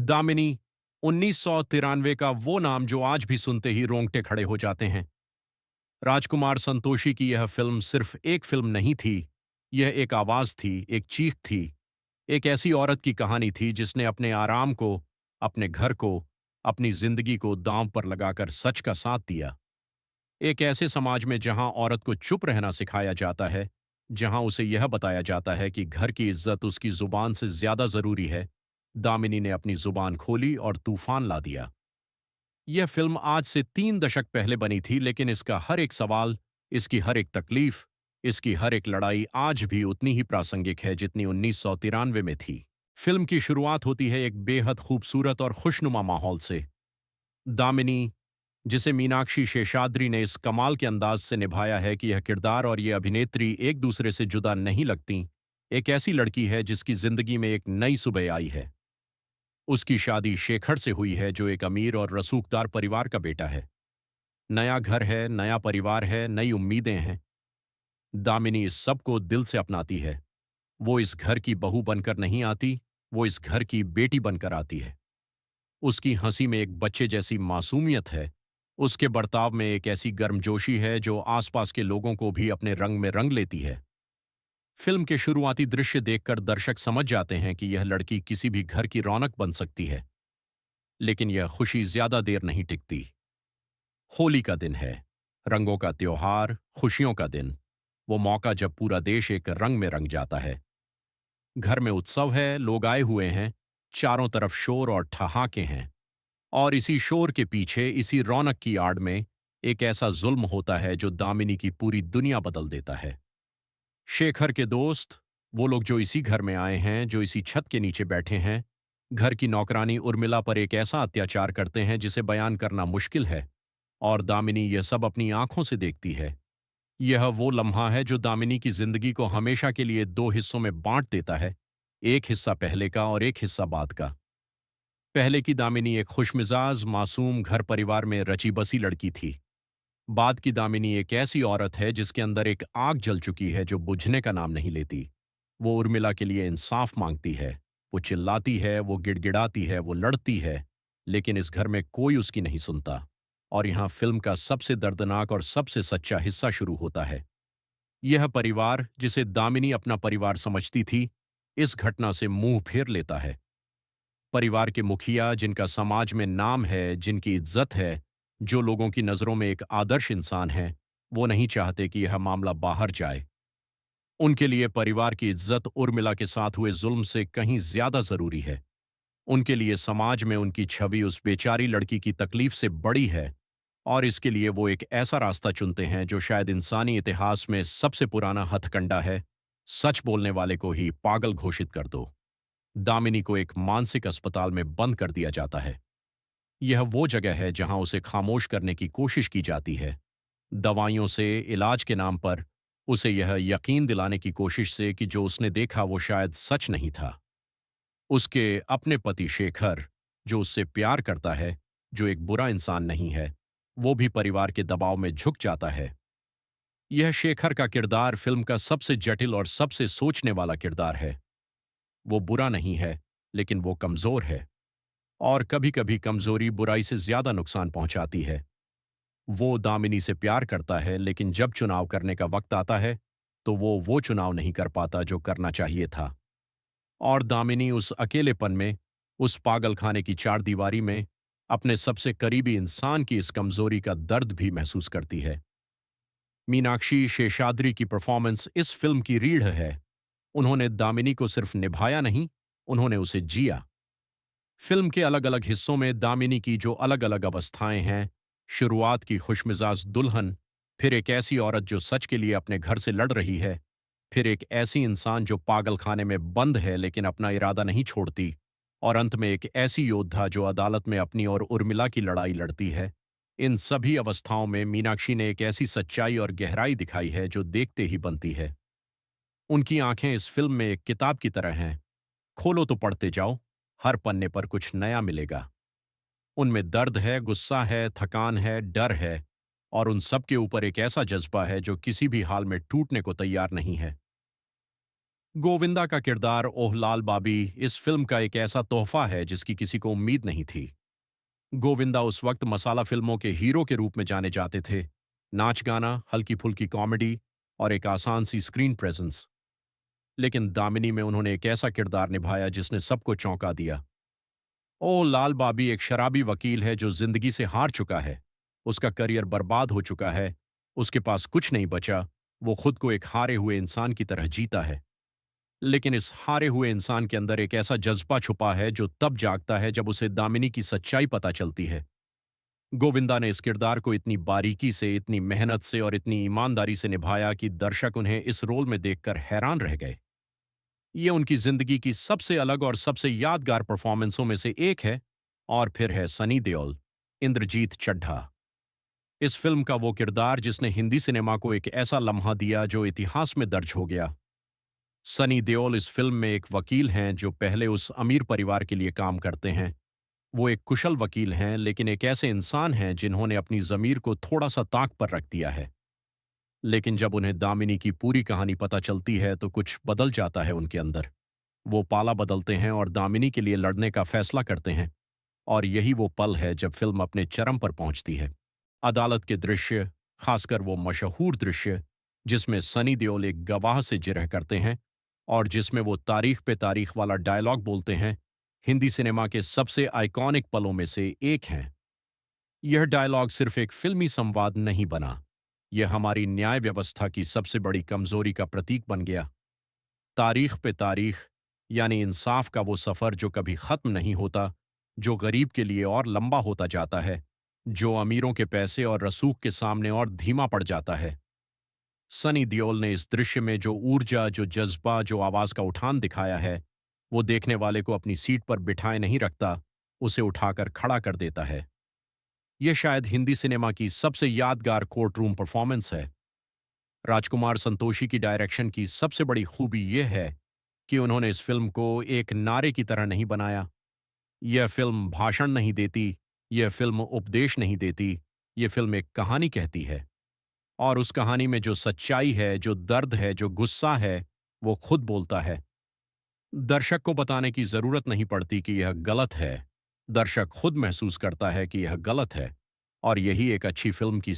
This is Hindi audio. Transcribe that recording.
दामिनी 1993 का वो नाम जो आज भी सुनते ही रोंगटे खड़े हो जाते हैं। राजकुमार संतोषी की यह फिल्म सिर्फ एक फिल्म नहीं थी, यह एक आवाज थी, एक चीख थी, एक ऐसी औरत की कहानी थी जिसने अपने आराम को, अपने घर को, अपनी जिंदगी को दांव पर लगाकर सच का साथ दिया। एक ऐसे समाज में जहां औरत को चुप रहना सिखाया जाता है, जहां उसे यह बताया जाता है कि घर की इज्जत उसकी जुबान से ज्यादा जरूरी है, दामिनी ने अपनी जुबान खोली और तूफान ला दिया। यह फिल्म आज से 3 दशक पहले बनी थी, लेकिन इसका हर एक सवाल, इसकी हर एक तकलीफ, इसकी हर एक लड़ाई आज भी उतनी ही प्रासंगिक है जितनी 1993 में थी। फिल्म की शुरुआत होती है एक बेहद खूबसूरत और खुशनुमा माहौल से। दामिनी, जिसे मीनाक्षी शेषाद्री ने इस कमाल के अंदाज से निभाया है कि यह किरदार और ये अभिनेत्री एक दूसरे से जुदा नहीं लगती, एक ऐसी लड़की है जिसकी जिंदगी में एक नई सुबह आई है। उसकी शादी शेखर से हुई है, जो एक अमीर और रसूखदार परिवार का बेटा है। नया घर है, नया परिवार है, नई उम्मीदें हैं। दामिनी इस सब को दिल से अपनाती है। वो इस घर की बहू बनकर नहीं आती, वो इस घर की बेटी बनकर आती है। उसकी हंसी में एक बच्चे जैसी मासूमियत है, उसके बर्ताव में एक ऐसी गर्मजोशी है जो आसपास के लोगों को भी अपने रंग में रंग लेती है। फिल्म के शुरुआती दृश्य देखकर दर्शक समझ जाते हैं कि यह लड़की किसी भी घर की रौनक बन सकती है, लेकिन यह खुशी ज्यादा देर नहीं टिकती। होली का दिन है, रंगों का त्योहार, खुशियों का दिन, वो मौका जब पूरा देश एक रंग में रंग जाता है। घर में उत्सव है, लोग आए हुए हैं, चारों तरफ शोर और ठहाके हैं। और इसी शोर के पीछे, इसी रौनक की आड़ में एक ऐसा जुल्म होता है जो दामिनी की पूरी दुनिया बदल देता है। शेखर के दोस्त, वो लोग जो इसी घर में आए हैं, जो इसी छत के नीचे बैठे हैं, घर की नौकरानी उर्मिला पर एक ऐसा अत्याचार करते हैं जिसे बयान करना मुश्किल है, और दामिनी यह सब अपनी आंखों से देखती है। यह वो लम्हा है जो दामिनी की जिंदगी को हमेशा के लिए दो हिस्सों में बांट देता है, एक हिस्सा पहले का और एक हिस्सा बाद का। पहले की दामिनी एक खुशमिजाज, मासूम, घर परिवार में रची बसी लड़की थी। बाद की दामिनी एक ऐसी औरत है जिसके अंदर एक आग जल चुकी है जो बुझने का नाम नहीं लेती। वो उर्मिला के लिए इंसाफ मांगती है, वो चिल्लाती है, वो गिड़गिड़ाती है, वो लड़ती है, लेकिन इस घर में कोई उसकी नहीं सुनता। और यहाँ फिल्म का सबसे दर्दनाक और सबसे सच्चा हिस्सा शुरू होता है। यह परिवार, जिसे दामिनी अपना परिवार समझती थी, इस घटना से मुंह फेर लेता है। परिवार के मुखिया, जिनका समाज में नाम है, जिनकी इज्जत है, जो लोगों की नजरों में एक आदर्श इंसान है, वो नहीं चाहते कि यह मामला बाहर जाए। उनके लिए परिवार की इज्जत उर्मिला के साथ हुए जुल्म से कहीं ज्यादा जरूरी है। उनके लिए समाज में उनकी छवि उस बेचारी लड़की की तकलीफ से बड़ी है, और इसके लिए वो एक ऐसा रास्ता चुनते हैं जो शायद इंसानी इतिहास में सबसे पुराना हथकंडा है: सच बोलने वाले को ही पागल घोषित कर दो। दामिनी को एक मानसिक अस्पताल में बंद कर दिया जाता है। यह वो जगह है जहां उसे खामोश करने की कोशिश की जाती है, दवाइयों से, इलाज के नाम पर, उसे यह यकीन दिलाने की कोशिश से कि जो उसने देखा वो शायद सच नहीं था। उसके अपने पति शेखर, जो उससे प्यार करता है, जो एक बुरा इंसान नहीं है, वो भी परिवार के दबाव में झुक जाता है। यह शेखर का किरदार फिल्म का सबसे जटिल और सबसे सोचने वाला किरदार है। वो बुरा नहीं है, लेकिन वो कमजोर है, और कभी कभी कमजोरी बुराई से ज्यादा नुकसान पहुंचाती है। वो दामिनी से प्यार करता है, लेकिन जब चुनाव करने का वक्त आता है तो वो चुनाव नहीं कर पाता जो करना चाहिए था। और दामिनी उस अकेलेपन में, उस पागलखाने की चारदीवारी में, अपने सबसे करीबी इंसान की इस कमजोरी का दर्द भी महसूस करती है। मीनाक्षी शेषाद्री की परफॉर्मेंस इस फिल्म की रीढ़ है। उन्होंने दामिनी को सिर्फ निभाया नहीं, उन्होंने उसे जिया। फिल्म के अलग अलग हिस्सों में दामिनी की जो अलग अलग अवस्थाएं हैं, शुरुआत की खुशमिजाज दुल्हन, फिर एक ऐसी औरत जो सच के लिए अपने घर से लड़ रही है, फिर एक ऐसी इंसान जो पागल खाने में बंद है लेकिन अपना इरादा नहीं छोड़ती, और अंत में एक ऐसी योद्धा जो अदालत में अपनी और उर्मिला की लड़ाई लड़ती है। इन सभी अवस्थाओं में मीनाक्षी ने एक ऐसी सच्चाई और गहराई दिखाई है जो देखते ही बनती है। उनकी आंखें इस फिल्म में एक किताब की तरह हैं, खोलो तो पढ़ते जाओ, हर पन्ने पर कुछ नया मिलेगा। उनमें दर्द है, गुस्सा है, थकान है, डर है, और उन सब के ऊपर एक ऐसा जज्बा है जो किसी भी हाल में टूटने को तैयार नहीं है। गोविंदा का किरदार ओह लाल बाबी इस फिल्म का एक ऐसा तोहफा है जिसकी किसी को उम्मीद नहीं थी। गोविंदा उस वक्त मसाला फिल्मों के हीरो के रूप में जाने जाते थे। नाच गाना, हल्की फुल्की कॉमेडी और एक आसान सी स्क्रीन प्रेजेंस। लेकिन दामिनी में उन्होंने एक ऐसा किरदार निभाया जिसने सबको चौंका दिया। ओ लाल बाबी एक शराबी वकील है जो जिंदगी से हार चुका है। उसका करियर बर्बाद हो चुका है। उसके पास कुछ नहीं बचा। वो खुद को एक हारे हुए इंसान की तरह जीता है। लेकिन इस हारे हुए इंसान के अंदर एक ऐसा जज्बा छुपा है जो तब जागता है जब उसे दामिनी की सच्चाई पता चलती है। गोविंदा ने इस किरदार को इतनी बारीकी से, इतनी मेहनत से और इतनी ईमानदारी से निभाया कि दर्शक उन्हें इस रोल में देखकर हैरान रह गए। ये उनकी जिंदगी की सबसे अलग और सबसे यादगार परफॉर्मेंसों में से एक है। और फिर है सनी देओल, इंद्रजीत चड्ढा। इस फिल्म का वो किरदार जिसने हिंदी सिनेमा को एक ऐसा लम्हा दिया जो इतिहास में दर्ज हो गया। सनी देओल इस फिल्म में एक वकील हैं जो पहले उस अमीर परिवार के लिए काम करते हैं। वो एक कुशल वकील हैं, लेकिन एक ऐसे इंसान हैं जिन्होंने अपनी ज़मीर को थोड़ा सा ताक पर रख दिया है। लेकिन जब उन्हें दामिनी की पूरी कहानी पता चलती है तो कुछ बदल जाता है उनके अंदर। वो पाला बदलते हैं और दामिनी के लिए लड़ने का फैसला करते हैं। और यही वो पल है जब फिल्म अपने चरम पर पहुंचती है। अदालत के दृश्य, खासकर वो मशहूर दृश्य जिसमें सनी देओल एक गवाह से जिरह करते हैं और जिसमें वो तारीख पे तारीख वाला डायलॉग बोलते हैं, हिंदी सिनेमा के सबसे आइकॉनिक पलों में से एक हैं। यह डायलॉग सिर्फ एक फिल्मी संवाद नहीं बना, यह हमारी न्याय व्यवस्था की सबसे बड़ी कमजोरी का प्रतीक बन गया। तारीख पे तारीख, यानी इंसाफ का वो सफर जो कभी खत्म नहीं होता, जो गरीब के लिए और लंबा होता जाता है, जो अमीरों के पैसे और रसूख के सामने और धीमा पड़ जाता है। सनी देओल ने इस दृश्य में जो ऊर्जा, जो जज्बा, जो आवाज का उठान दिखाया है, वो देखने वाले को अपनी सीट पर बिठाए नहीं रखता, उसे उठाकर खड़ा कर देता है। यह शायद हिंदी सिनेमा की सबसे यादगार कोर्ट रूम परफॉर्मेंस है। राजकुमार संतोषी की डायरेक्शन की सबसे बड़ी खूबी यह है कि उन्होंने इस फिल्म को एक नारे की तरह नहीं बनाया। यह फिल्म भाषण नहीं देती, यह फिल्म उपदेश नहीं देती, यह फिल्म एक कहानी कहती है। और उस कहानी में जो सच्चाई है, जो दर्द है, जो गुस्सा है, वो खुद बोलता है। दर्शक को बताने की जरूरत नहीं पड़ती कि यह गलत है। दर्शक खुद महसूस करता है कि यह गलत है। और यही एक अच्छी फिल्म की